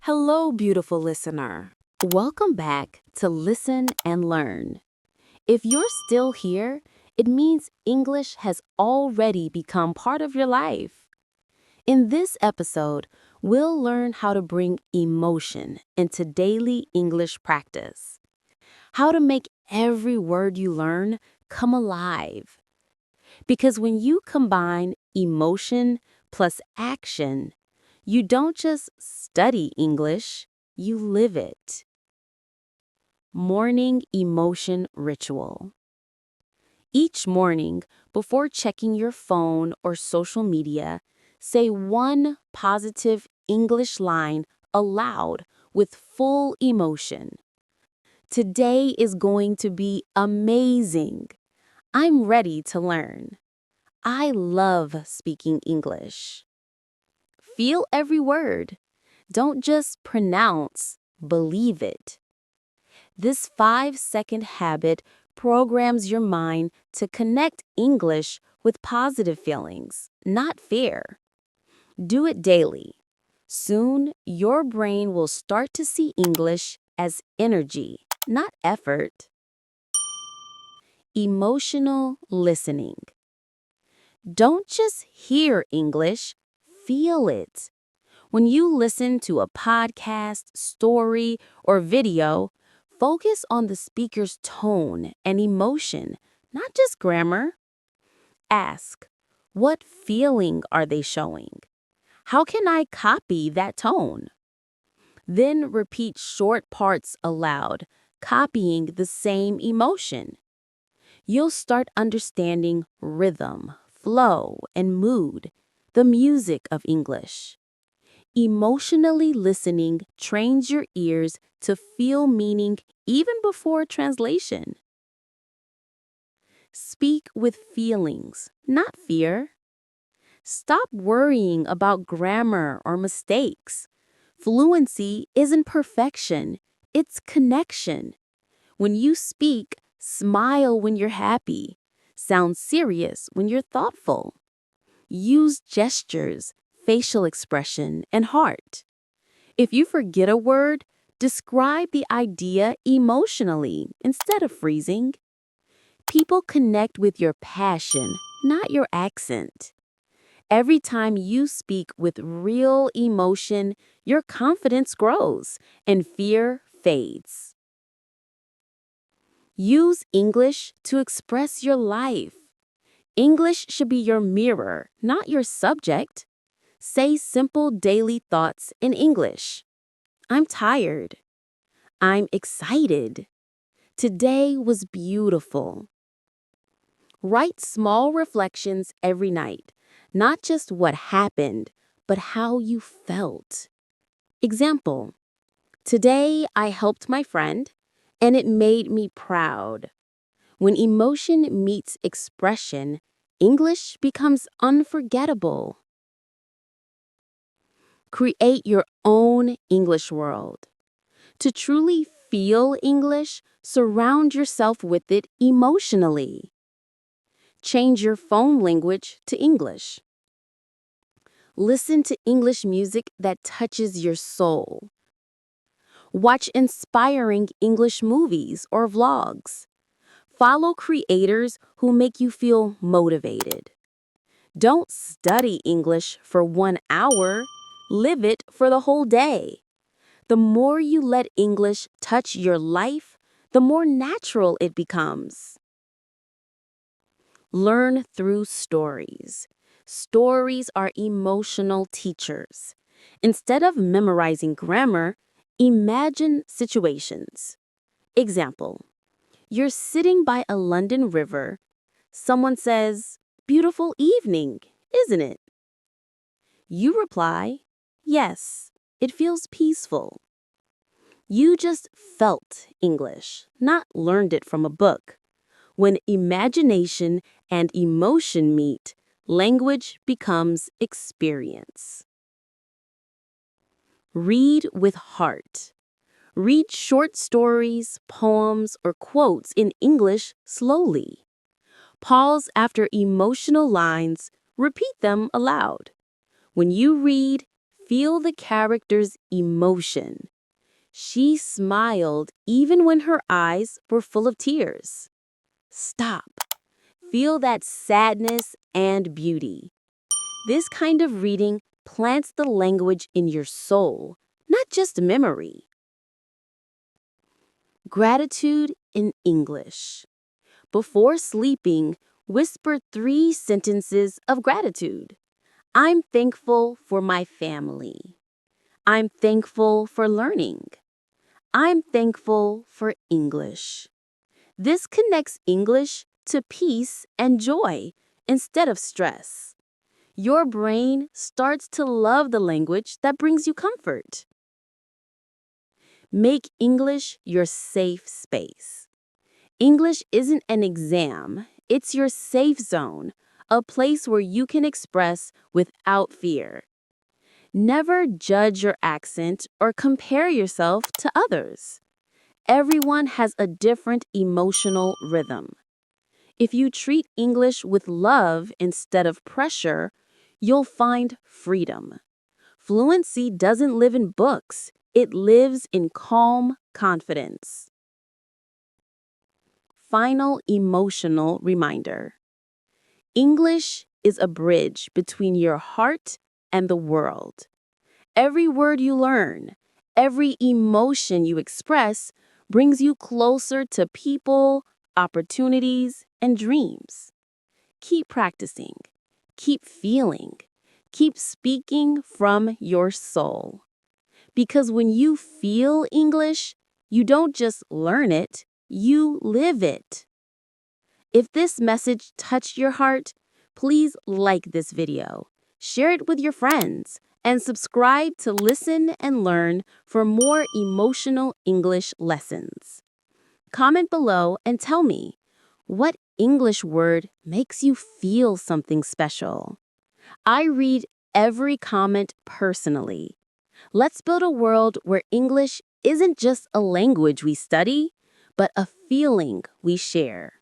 Hello, beautiful listener. Welcome back to Listen and Learn. If you're still here, it means English has already become part of your life. In this episode, we'll learn how to bring emotion into daily English practice, how to make every word you learn come alive. Because when you combine emotion plus action, you don't just study English, you live it. Morning Emotion Ritual. Each morning, before checking your phone or social media, say one positive English line aloud with full emotion. Today is going to be amazing. I'm ready to learn. I love speaking English. Feel every word. Don't just pronounce, believe it. This 5-second habit programs your mind to connect English with positive feelings, not fear. Do it daily. Soon, your brain will start to see English as energy, not effort. Emotional listening. Don't just hear English, feel it. When you listen to a podcast, story, or video, focus on the speaker's tone and emotion, not just grammar. Ask, what feeling are they showing? How can I copy that tone? Then repeat short parts aloud, copying the same emotion. You'll start understanding rhythm, flow, and mood, the music of English. Emotionally listening trains your ears to feel meaning even before translation. Speak with feelings, not fear. Stop worrying about grammar or mistakes. Fluency isn't perfection, it's connection. When you speak, smile when you're happy. Sound serious when you're thoughtful. Use gestures, facial expression, and heart. If you forget a word, describe the idea emotionally instead of freezing. People connect with your passion, not your accent. Every time you speak with real emotion, your confidence grows and fear fades. Use English to express your life. English should be your mirror, not your subject. Say simple daily thoughts in English. I'm tired. I'm excited. Today was beautiful. Write small reflections every night, not just what happened, but how you felt. Example, today I helped my friend, and it made me proud. When emotion meets expression, English becomes unforgettable. Create your own English world. To truly feel English, surround yourself with it emotionally. Change your phone language to English. Listen to English music that touches your soul. Watch inspiring English movies or vlogs. Follow creators who make you feel motivated. Don't study English for 1 hour, live it for the whole day. The more you let English touch your life, the more natural it becomes. Learn through stories. Stories are emotional teachers. Instead of memorizing grammar, imagine situations. Example, you're sitting by a London river. Someone says, "Beautiful evening, isn't it?" You reply, "Yes, it feels peaceful." You just felt English, not learned it from a book. When imagination and emotion meet, language becomes experience. Read with heart. Read short stories, poems, or quotes in English slowly. Pause after emotional lines, repeat them aloud. When you read, Feel the character's emotion. She smiled even when her eyes were full of tears. Stop. Feel that sadness and beauty. This kind of reading plants the language in your soul, not just memory. Gratitude in English. Before sleeping, whisper 3 sentences of gratitude. I'm thankful for my family. I'm thankful for learning. I'm thankful for English. This connects English to peace and joy instead of stress. Your brain starts to love the language that brings you comfort. Make English your safe space. English isn't an exam, it's your safe zone, a place where you can express without fear. Never judge your accent or compare yourself to others. Everyone has a different emotional rhythm. If you treat English with love instead of pressure, you'll find freedom. Fluency doesn't live in books, it lives in calm confidence. Final emotional reminder. English is a bridge between your heart and the world. Every word you learn, every emotion you express brings you closer to people, opportunities, and dreams. Keep practicing, keep feeling, keep speaking from your soul. Because when you feel English, you don't just learn it, you live it. If this message touched your heart, please like this video, share it with your friends, and subscribe to Listen and Learn for more emotional English lessons. Comment below and tell me, what English word makes you feel something special? I read every comment personally. Let's build a world where English isn't just a language we study, but a feeling we share.